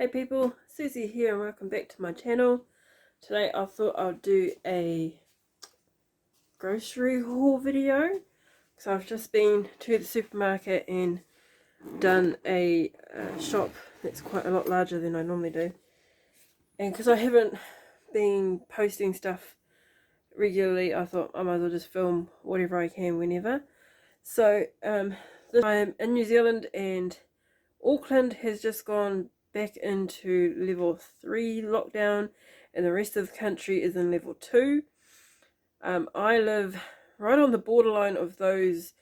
Hey people, Susie here and welcome back to my channel. Today I thought I'd do a grocery haul video. So I've just been to the supermarket and done a shop that's quite a lot larger than I normally do. And because I haven't been posting stuff regularly, I thought I might as well just film whatever I can whenever. So I'm in New Zealand and Auckland has just gone back into level 3 lockdown and the rest of the country is in level 2. I live right on the borderline of those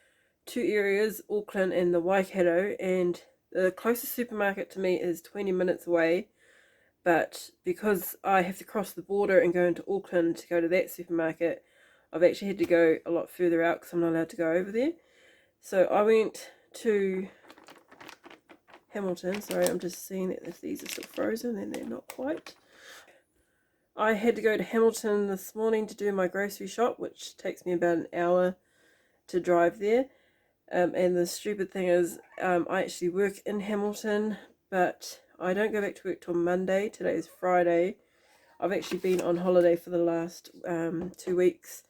two areas, Auckland and the Waikato, and the closest supermarket to me is 20 minutes away, but because I have to cross the border and go into Auckland to go to that supermarket, I've actually had to go a lot further out because I'm not allowed to go over there. So I went to Hamilton. Sorry, I'm just seeing that these are still frozen and they're not quite. I had to go to Hamilton this morning to do my grocery shop, which takes me about an hour to drive there. And the stupid thing is, I actually work in Hamilton, but I don't go back to work till Monday. Today is Friday. I've actually been on holiday for the last 2 weeks.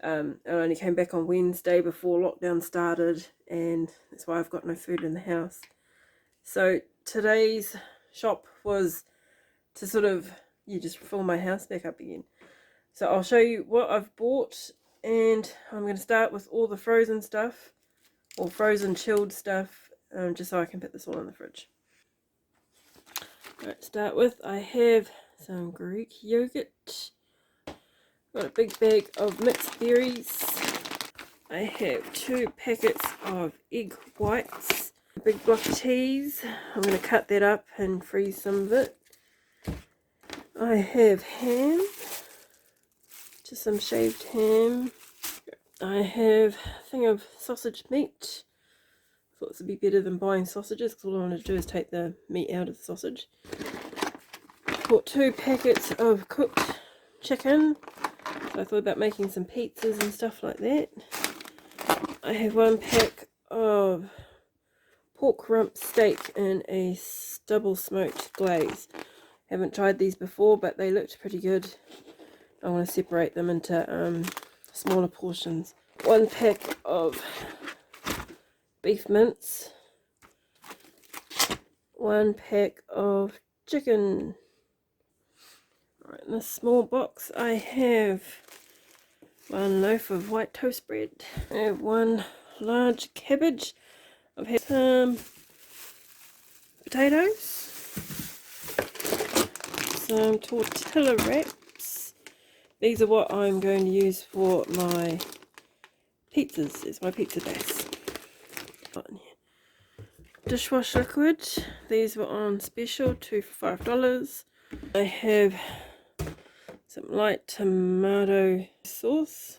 I only came back on Wednesday before lockdown started, and that's why I've got no food in the house. So today's shop was to sort of, just fill my house back up again. So I'll show you what I've bought, and I'm going to start with all the frozen stuff, or frozen chilled stuff, just so I can put this all in the fridge. Alright, to start with, I have some Greek yogurt. Got a big bag of mixed berries. I have 2 packets of egg whites. A big block of cheese. I'm going to cut that up and freeze some of it. I have ham. Just some shaved ham. I have a thing of sausage meat. Thought this would be better than buying sausages because all I want to do is take the meat out of the sausage. Bought 2 packets of cooked chicken. So I thought about making some pizzas and stuff like that. I have 1 pack of pork rump steak in a double smoked glaze. Haven't tried these before, but they looked pretty good. I want to separate them into smaller portions. 1 pack of beef mince. 1 pack of chicken. Alright, in this small box I have 1 loaf of white toast bread. I have 1 large cabbage. I've had some potatoes, some tortilla wraps. These are what I'm going to use for my pizzas. It's my pizza base. Dishwash liquid. These were on special, 2 for $5. I have some light tomato sauce.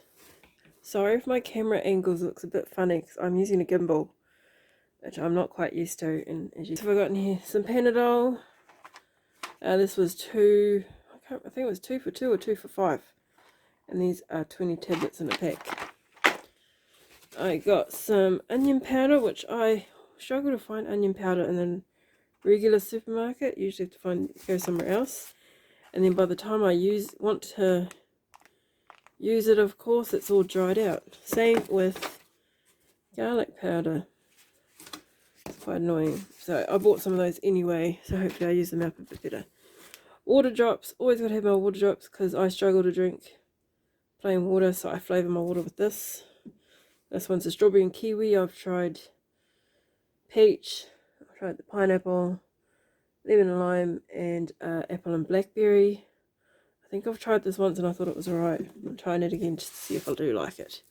Sorry if my camera angles looks a bit funny because I'm using a gimbal, which I'm not quite used to. And as you've forgotten here, some Panadol. This was 2, I think it was 2 for 2 or 2 for 5. And these are 20 tablets in a pack. I got some onion powder, which I struggle to find onion powder in the regular supermarket. Usually have to go somewhere else. And then by the time I want to use it, of course, it's all dried out. Same with garlic powder. It's quite annoying. So I bought some of those anyway, so hopefully I use them up a bit better. Water drops. Always got to have my water drops because I struggle to drink plain water, so I flavour my water with this. This one's a strawberry and kiwi. I've tried peach. I've tried the pineapple, lemon and lime, and apple and blackberry. I think I've tried this once and I thought it was alright. I'm trying it again just to see if I do like it.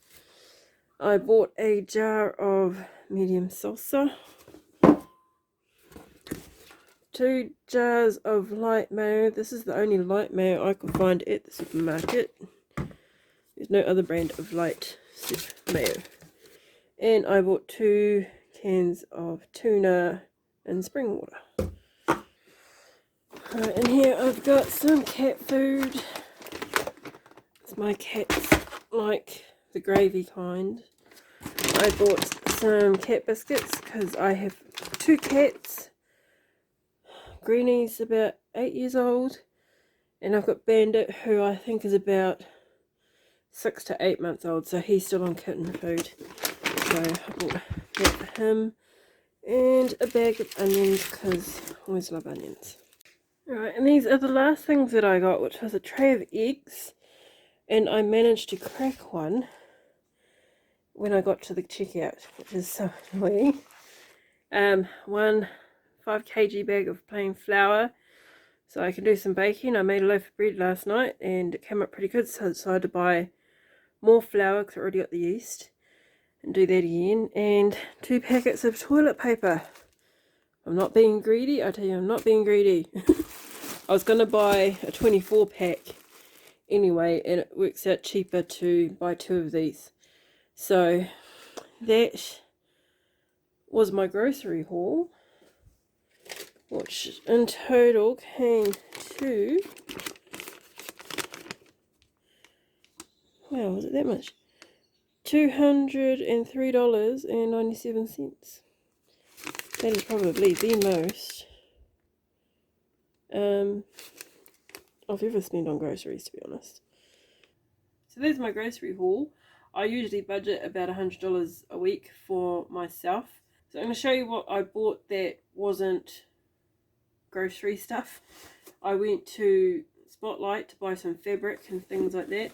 I bought a jar of medium salsa. 2 jars of light mayo. This is the only light mayo I could find at the supermarket. There's no other brand of light mayo. And I bought 2 cans of tuna and spring water. And here I've got some cat food. My cats like the gravy kind. I bought some cat biscuits because I have 2 cats. Greenie's about 8 years old, and I've got Bandit, who I think is about 6 to 8 months old, so he's still on kitten food. So I bought that for him, and a bag of onions because I always love onions. Alright, and these are the last things that I got, which was a tray of eggs, and I managed to crack one when I got to the checkout, which is so annoying. One 5 kg bag of plain flour, so I can do some baking. I made a loaf of bread last night and it came up pretty good, so I decided to buy more flour because I already got the yeast, and do that again. And 2 packets of toilet paper. I'm not being greedy, I tell you, I'm not being greedy. I was going to buy a 24 pack anyway, and it works out cheaper to buy 2 of these. So that was my grocery haul, which in total came to, wow, was it that much? $203.97. That is probably the most I've ever spent on groceries, to be honest. So there's my grocery haul. I usually budget about $100 a week for myself. So I'm going to show you what I bought that wasn't grocery stuff. I went to Spotlight to buy some fabric and things like that.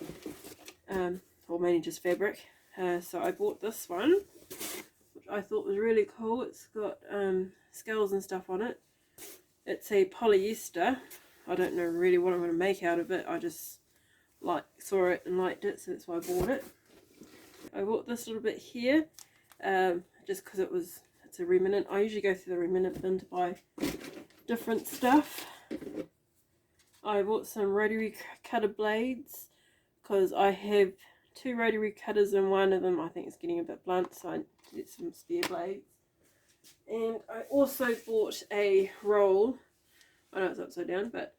Or mainly just fabric. So I bought this one, which I thought was really cool. It's got scales and stuff on it. It's a polyester. I don't know really what I'm going to make out of it. I just saw it and liked it, so that's why I bought it. I bought this little bit here, just because it's a remnant. I usually go through the remnant bin to buy different stuff. I bought some rotary cutter blades because I have 2 rotary cutters and one of them I think is getting a bit blunt, so I need some spare blades. And I also bought a roll. I know it's upside down, but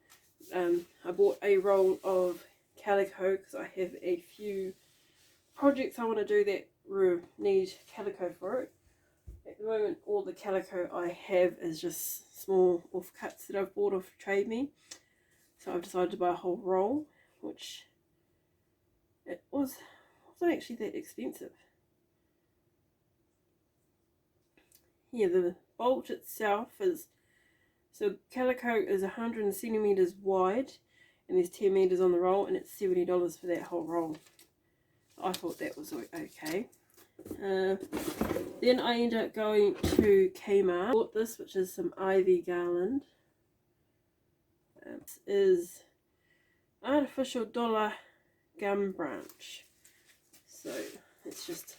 I bought a roll of calico because I have a few projects I want to do that need calico for it. At the moment, all the calico I have is just small offcuts that I've bought off Trade Me. So I've decided to buy a whole roll, which it wasn't actually that expensive. Yeah, the bolt itself is, so calico is 100 centimeters wide, and there's 10 meters on the roll, and it's $70 for that whole roll. I thought that was okay. Then I ended up going to Kmart. Bought this, which is some ivy garland. This is artificial dollar gum branch. So it's just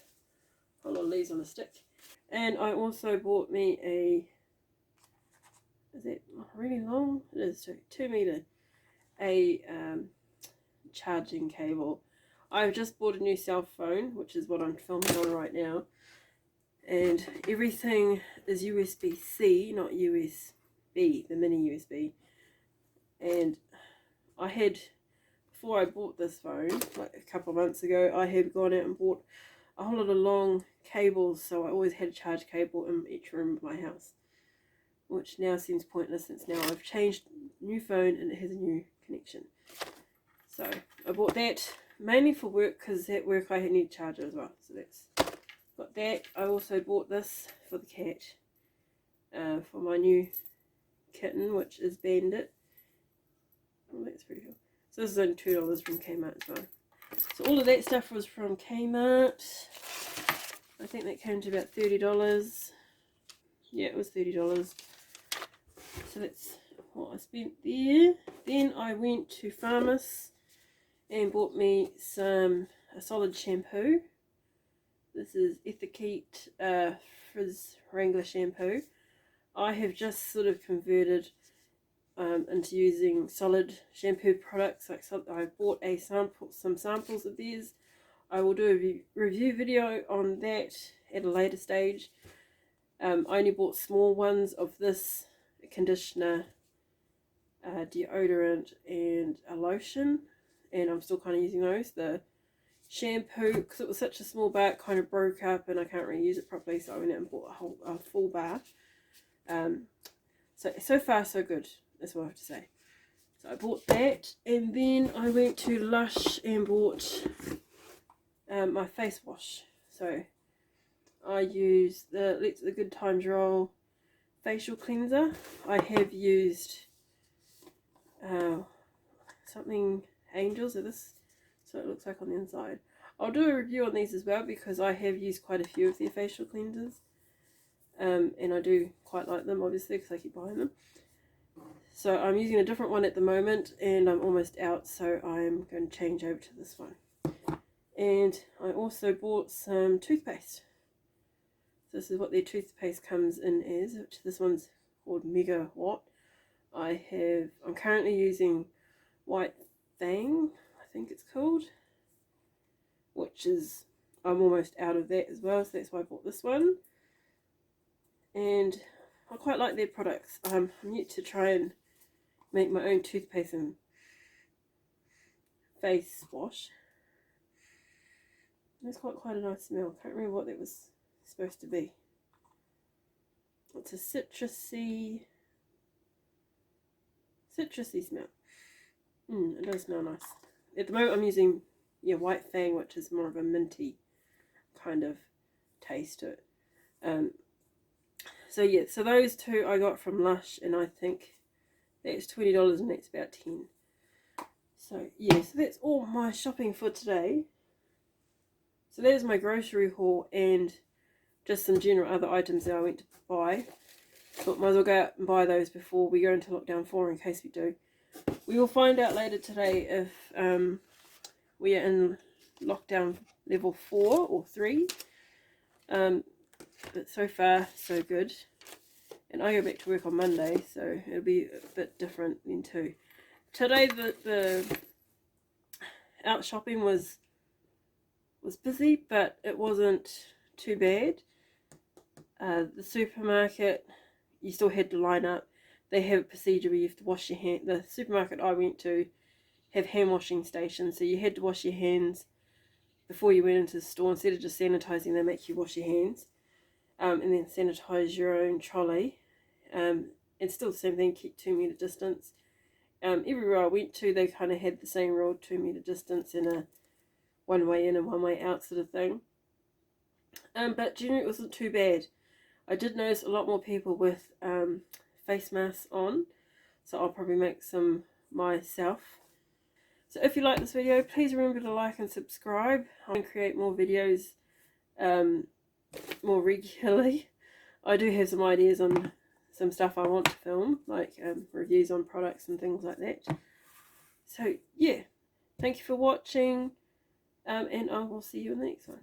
a lot of leaves on a stick. And I also bought me a, is that really long? It is 2 meter. A charging cable. I've just bought a new cell phone, which is what I'm filming on right now. And everything is USB-C, not USB, the mini USB. And I had, before I bought this phone, like a couple of months ago, I had gone out and bought a whole lot of long cables, so I always had a charge cable in each room of my house, which now seems pointless since now I've changed new phone and it has a new connection. So I bought that mainly for work, because at work I need a charger as well, so that's got that. I also bought this for the cat, for my new kitten, which is Bandit. Oh, that's pretty cool. So this is only $2 from Kmart as well. So all of that stuff was from Kmart. I think that came to about $30. Yeah, it was $30. So that's what I spent there. Then I went to Farmers and bought me a solid shampoo. This is Ethicate Frizz Wrangler shampoo. I have just sort of converted into using solid shampoo products. I bought some samples of these. I will do a review video on that at a later stage. I only bought small ones of this conditioner, deodorant, and a lotion, and I'm still kind of using those. The shampoo, because it was such a small bar, it kind of broke up and I can't really use it properly, so I went out and bought a full bar. So far so good, that's what I have to say. So I bought that, and then I went to Lush and bought my face wash. So I use the Let's the Good Times Roll facial cleanser. I have used something Angels, or this, so it looks like on the inside. I'll do a review on these as well because I have used quite a few of their facial cleansers, and I do quite like them, obviously, because I keep buying them. So I'm using a different one at the moment, and I'm almost out, so I'm going to change over to this one. And I also bought some toothpaste. So this is what their toothpaste comes in as, which this one's called Mega Watt. I'm currently using White Fang, I think it's called, which is, I'm almost out of that as well, so that's why I bought this one. And I quite like their products. I'm yet to try and make my own toothpaste and face wash. It's quite a nice smell. I can't remember what that was supposed to be. It's a citrusy smell. It does smell nice. At the moment I'm using White Fang, which is more of a minty kind of taste to it. So those two I got from Lush, and I think that's $20 and that's about 10. So so that's all my shopping for today. So there's my grocery haul and just some general other items that I went to buy. But might as well go out and buy those before we go into lockdown 4, in case we do. We will find out later today if we are in lockdown level 4 or 3. But so far so good. And I go back to work on Monday, so it'll be a bit different then too. Today the out shopping was busy, but it wasn't too bad. The supermarket, you still had to line up. They have a procedure where you have to wash your hands. The supermarket I went to have hand washing stations, so you had to wash your hands before you went into the store. Instead of just sanitizing, they make you wash your hands, and then sanitize your own trolley. It's still the same thing, keep 2 meter distance. Everywhere I went to, they kind of had the same rule, 2 meter distance and a one way in and one way out sort of thing. But generally it wasn't too bad. I did notice a lot more people with face masks on, so I'll probably make some myself. So if you like this video, please remember to like and subscribe. I'll create more videos more regularly. I do have some ideas on some stuff I want to film, like reviews on products and things like that. So yeah, thank you for watching, and I will see you in the next one.